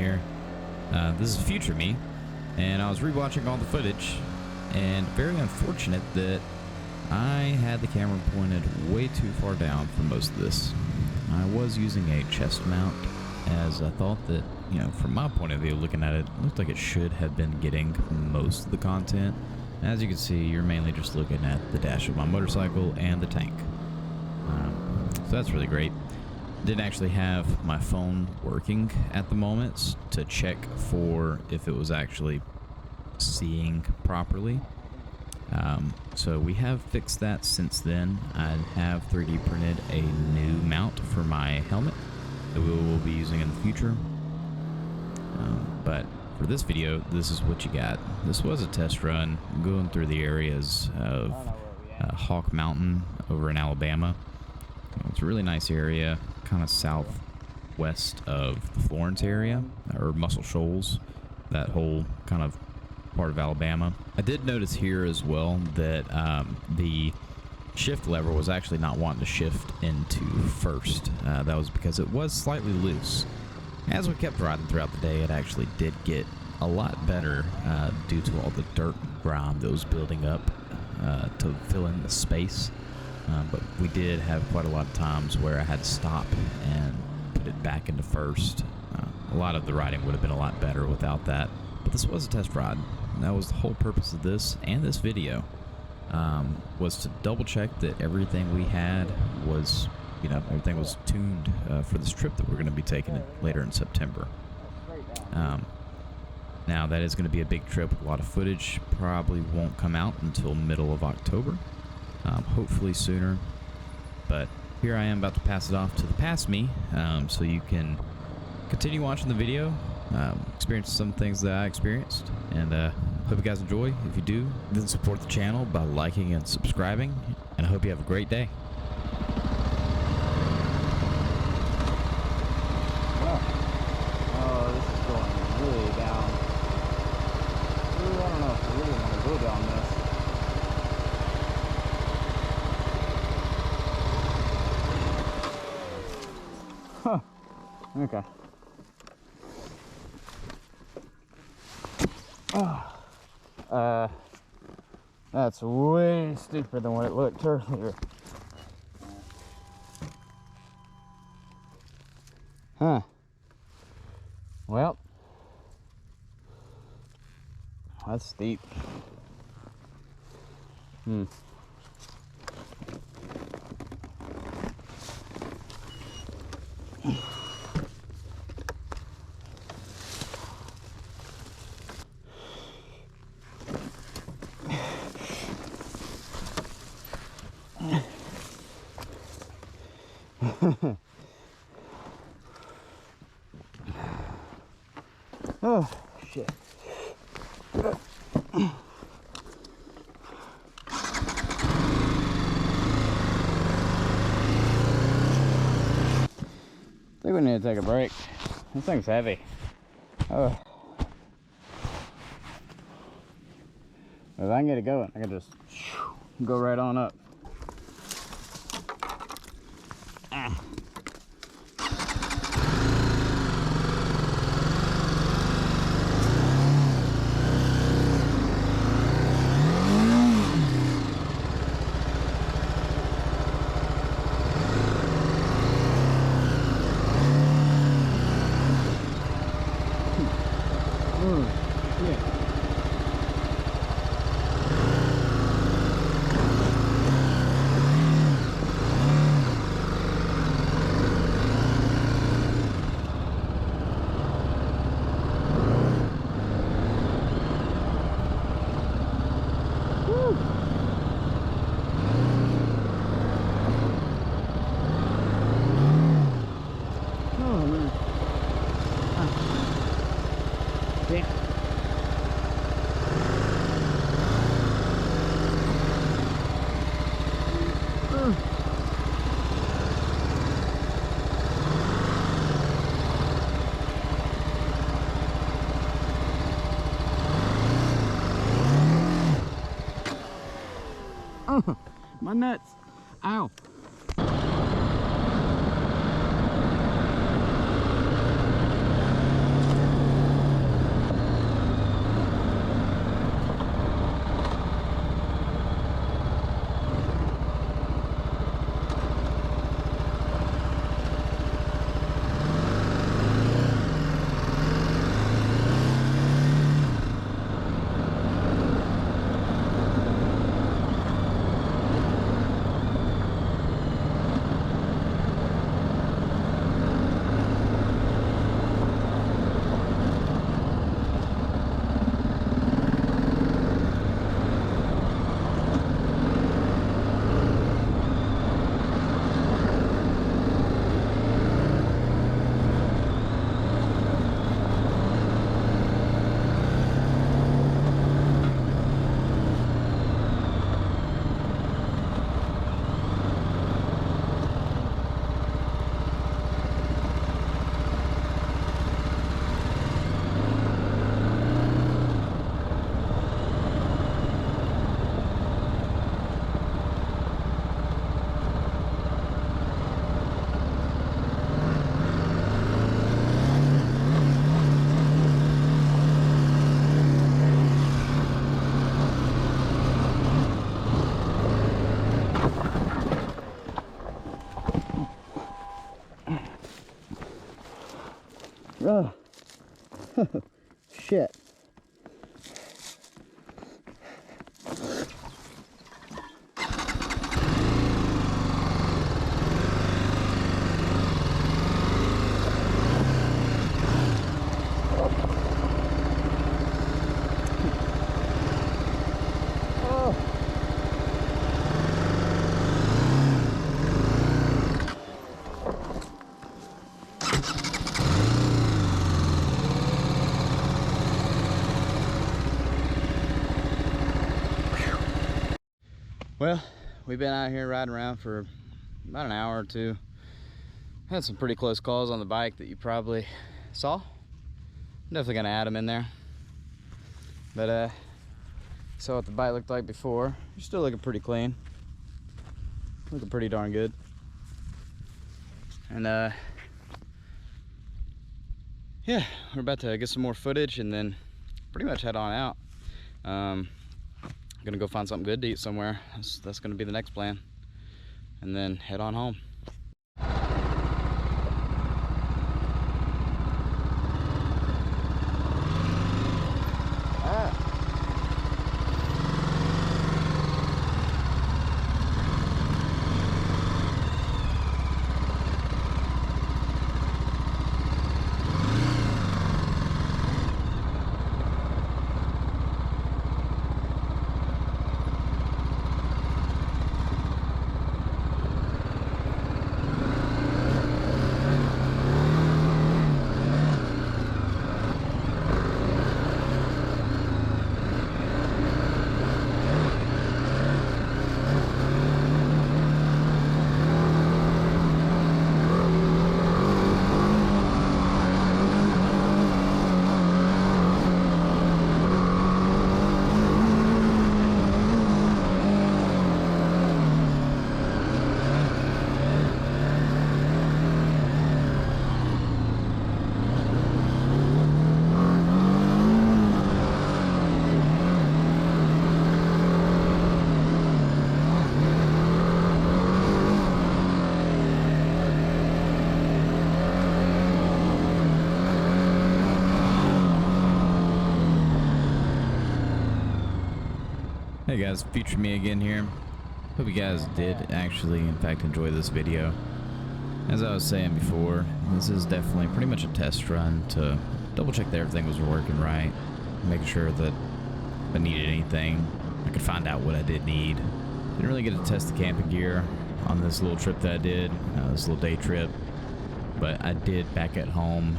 here. This is future me, and I was rewatching all the footage, and very unfortunate that I had the camera pointed way too far down for most of this. I was using a chest mount, as I thought that, you know, from my point of view, looking at it, looked like it should have been getting most of the content. As you can see, you're mainly just looking at the dash of my motorcycle and the tank. So that's really great. Didn't actually have my phone working at the moment to check for if it was actually seeing properly. So we have fixed that since then. I have 3D printed a new mount for my helmet that we will be using in the future. But for this video, this is what you got. This was a test run going through the areas of Hawk Mountain over in Alabama. It's a really nice area, kind of southwest of the Florence area, or Muscle Shoals, that whole kind of part of Alabama. I did notice here as well that the shift lever was actually not wanting to shift into first. That was because it was slightly loose. As we kept riding throughout the day, it actually did get a lot better due to all the dirt grime that was building up to fill in the space. But we did have quite a lot of times where I had to stop and put it back into first. A lot of the riding would have been a lot better without that. But this was a test ride. And that was the whole purpose of this and this video, was to double check that everything we had was, you know, everything was tuned for this trip that we're going to be taking later in September. Now that is going to be a big trip. A lot of footage probably won't come out until middle of October. Hopefully sooner, but here I am about to pass it off to the past me, so you can continue watching the video, experience some things that I experienced, and hope you guys enjoy. If you do, then support the channel by liking and subscribing, and I hope you have a great day. Oh, this is going really down. Ooh, I don't know if I really want to go down this. Huh. Okay. That's way steeper than what it looked earlier. Huh. Well, that's steep. Oh, shit. I think we need to take a break. This thing's heavy. Oh. If I can get it going, I can just go right on up. My nuts. Ow. Shit. Well, we've been out here riding around for about an hour or two. Had some pretty close calls on the bike that you probably saw. I'm definitely gonna add them in there. But saw what the bike looked like before. You're still looking pretty clean. Looking pretty darn good. And yeah, we're about to get some more footage and then pretty much head on out. Gonna go find something good to eat somewhere. That's gonna be the next plan, and then head on home. Hey guys, future me again here. Hope you guys did actually in fact enjoy this video. As I was saying before, this is definitely pretty much a test run to double check that everything was working right, making sure that if I needed anything, I could find out what I did need. Didn't really get to test the camping gear on this little trip that I did, this little day trip, but I did back at home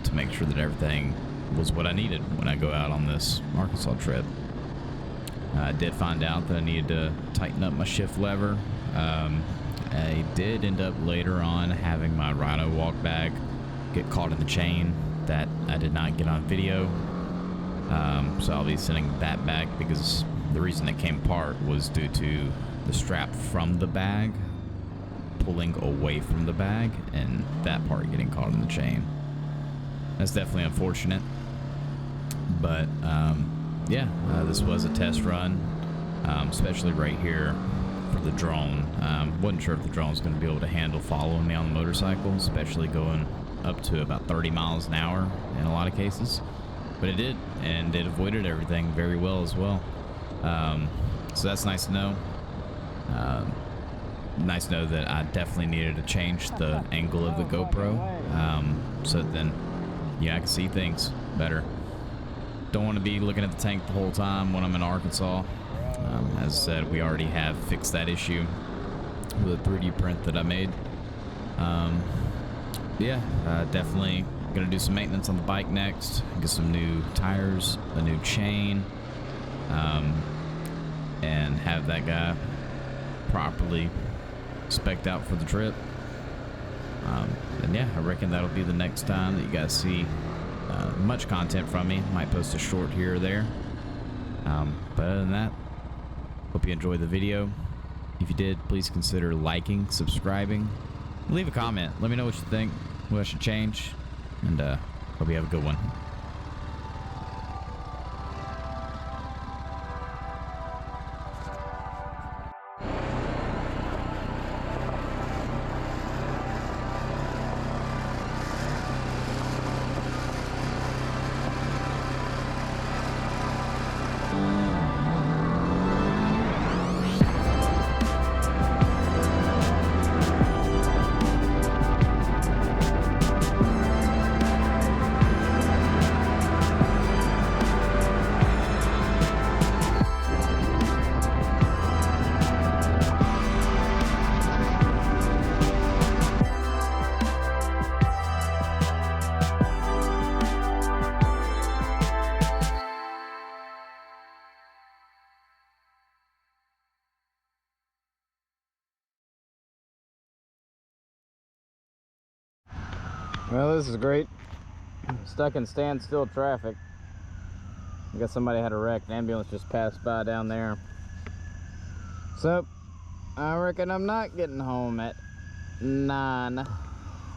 to make sure that everything was what I needed when I go out on this Arkansas trip. I did find out that I needed to tighten up my shift lever. I did end up later on having my Rhino walk bag get caught in the chain that I did not get on video. So I'll be sending that back because the reason it came apart was due to the strap from the bag pulling away from the bag and that part getting caught in the chain. That's definitely unfortunate, but yeah, this was a test run, especially right here for the drone. Wasn't sure if the drone was going to be able to handle following me on the motorcycle, especially going up to about 30 miles an hour in a lot of cases, but it did, and it avoided everything very well as well. So that's nice to know. Nice to know that I definitely needed to change the angle of the GoPro, so then I can see things better. Don't want to be looking at the tank the whole time when I'm in Arkansas. As I said, we already have fixed that issue with a 3D print that I made. Yeah, definitely gonna do some maintenance on the bike next. Get some new tires, a new chain, and have that guy properly spec'd out for the trip. And yeah, I reckon that'll be the next time that you guys see much content from me. Might post a short here or there. But other than that, hope you enjoyed the video. If you did, please consider liking, subscribing, leave a comment. Let me know what you think, what I should change, and hope you have a good one. Well, this is great. Stuck in standstill traffic. I guess somebody had a wreck. An ambulance just passed by down there. So, I reckon I'm not getting home at 9,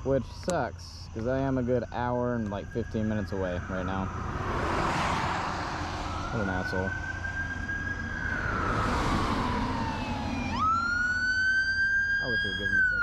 which sucks, because I am a good hour and like 15 minutes away right now. What an asshole. I wish I would give him a ticket.